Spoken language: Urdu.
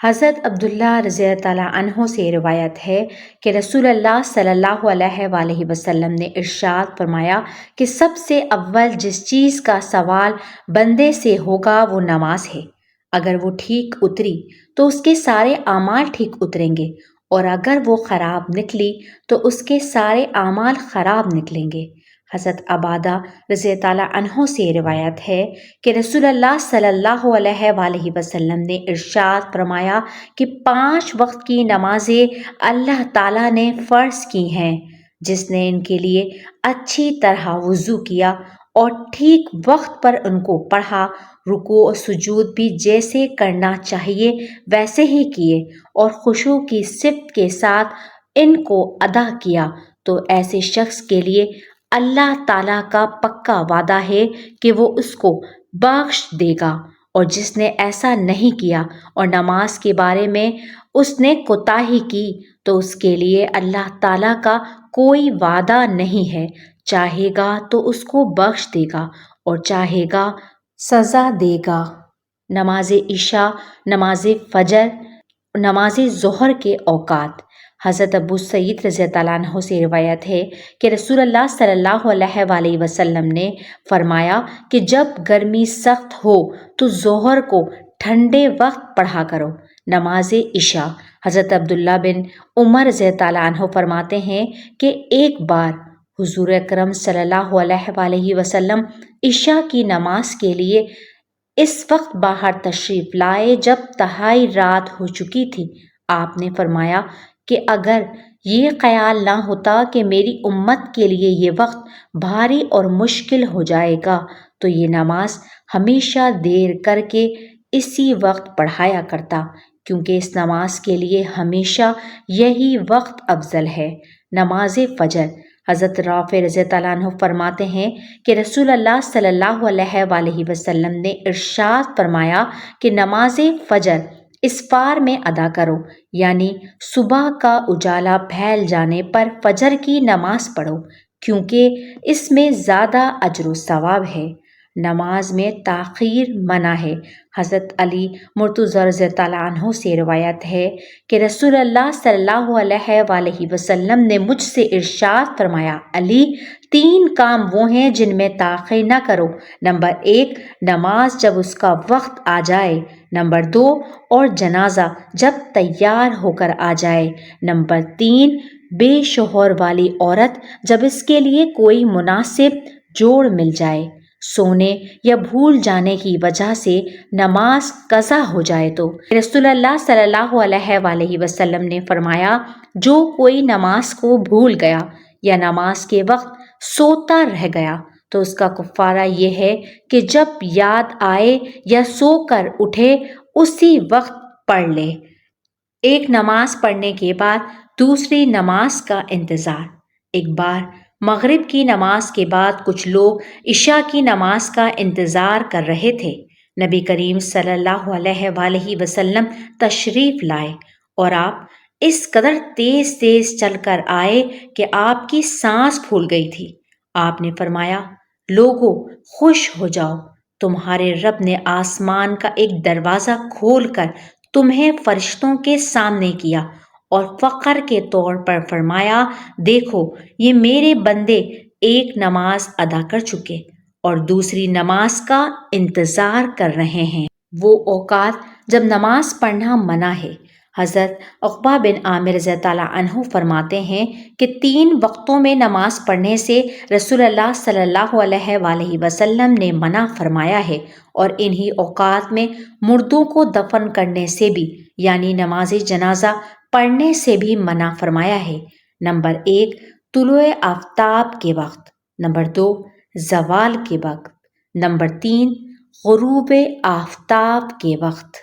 حضرت عبداللہ رضی اللہ تعالیٰ عنہ سے روایت ہے کہ رسول اللہ صلی اللہ علیہ وآلہ وسلم نے ارشاد فرمایا کہ سب سے اول جس چیز کا سوال بندے سے ہوگا وہ نماز ہے۔ اگر وہ ٹھیک اتری تو اس کے سارے اعمال ٹھیک اتریں گے، اور اگر وہ خراب نکلی تو اس کے سارے اعمال خراب نکلیں گے۔ حضرت عبادہ رضی تعالیٰ عنہ سے روایت ہے کہ رسول اللہ صلی اللہ علیہ وآلہ وسلم نے ارشاد فرمایا کہ 5 وقت کی نمازیں اللہ تعالیٰ نے فرض کی ہیں۔ جس نے ان کے لیے اچھی طرح وضو کیا اور ٹھیک وقت پر ان کو پڑھا، رکوع و سجود بھی جیسے کرنا چاہیے ویسے ہی کیے، اور خشوع کی صفت کے ساتھ ان کو ادا کیا، تو ایسے شخص کے لیے اللہ تعالیٰ کا پکا وعدہ ہے کہ وہ اس کو بخش دے گا۔ اور جس نے ایسا نہیں کیا اور نماز کے بارے میں اس نے کوتاہی کی تو اس کے لیے اللہ تعالیٰ کا کوئی وعدہ نہیں ہے، چاہے گا تو اس کو بخش دے گا اور چاہے گا سزا دے گا۔ نماز عشاء، نماز فجر، نماز ظہر کے اوقات۔ حضرت ابو سعید رضی اللہ عنہ سے روایت ہے کہ رسول اللہ صلی اللہ علیہ وآلہ وسلم نے فرمایا کہ جب گرمی سخت ہو تو ظہر کو ٹھنڈے وقت پڑھا کرو۔ نماز عشاء۔ حضرت عبداللہ بن عمر رضی اللہ عنہ فرماتے ہیں کہ ایک بار حضور اکرم صلی اللہ علیہ وآلہ وسلم عشاء کی نماز کے لیے اس وقت باہر تشریف لائے جب تہائی رات ہو چکی تھی۔ آپ نے فرمایا کہ اگر یہ خیال نہ ہوتا کہ میری امت کے لیے یہ وقت بھاری اور مشکل ہو جائے گا تو یہ نماز ہمیشہ دیر کر کے اسی وقت پڑھایا کرتا، کیونکہ اس نماز کے لیے ہمیشہ یہی وقت افضل ہے۔ نماز فجر۔ حضرت رافع رضی اللہ عنہ فرماتے ہیں کہ رسول اللہ صلی اللہ علیہ وآلہ وسلم نے ارشاد فرمایا کہ نماز فجر اسفار میں ادا کرو، یعنی صبح کا اجالا پھیل جانے پر فجر کی نماز پڑھو، کیونکہ اس میں زیادہ اجر و ثواب ہے۔ نماز میں تاخیر منع ہے۔ حضرت علی مرتضی رضی اللہ عنہ سے روایت ہے کہ رسول اللہ صلی اللہ علیہ وآلہ وسلم نے مجھ سے ارشاد فرمایا، علی، 3 کام وہ ہیں جن میں تاخیر نہ کرو۔ نمبر 1، نماز جب اس کا وقت آ جائے۔ نمبر 2، اور جنازہ جب تیار ہو کر آ جائے۔ نمبر 3، بے شوہر والی عورت جب اس کے لیے کوئی مناسب جوڑ مل جائے۔ سونے یا بھول جانے کی وجہ سے نماز قضا ہو جائے تو رسول اللہ صلی اللہ علیہ وآلہ وسلم نے فرمایا، جو کوئی نماز کو بھول گیا یا نماز کے وقت سوتا رہ گیا تو اس کا کفارہ یہ ہے کہ جب یاد آئے یا سو کر اٹھے اسی وقت پڑھ لے۔ ایک نماز پڑھنے کے بعد دوسری نماز کا انتظار۔ ایک بار مغرب کی نماز کے بعد کچھ لوگ عشاء کی نماز کا انتظار کر رہے تھے۔ نبی کریم صلی اللہ علیہ وآلہ وسلم تشریف لائے اور آپ اس قدر تیز تیز چل کر آئے کہ آپ کی سانس پھول گئی تھی۔ آپ نے فرمایا، لوگو خوش ہو جاؤ، تمہارے رب نے آسمان کا ایک دروازہ کھول کر تمہیں فرشتوں کے سامنے کیا اور فخر کے طور پر فرمایا، دیکھو یہ میرے بندے ایک نماز ادا کر چکے اور دوسری نماز کا انتظار کر رہے ہیں۔ وہ اوقات جب نماز پڑھنا منع ہے۔ حضرت عقبہ بن عامر رضی اللہ عنہ فرماتے ہیں کہ 3 وقتوں میں نماز پڑھنے سے رسول اللہ صلی اللہ علیہ وآلہ وسلم نے منع فرمایا ہے، اور انہی اوقات میں مردوں کو دفن کرنے سے بھی، یعنی نماز جنازہ پڑھنے سے بھی منع فرمایا ہے۔ نمبر 1، طلوع آفتاب کے وقت۔ نمبر 2، زوال کے وقت۔ نمبر 3، غروب آفتاب کے وقت۔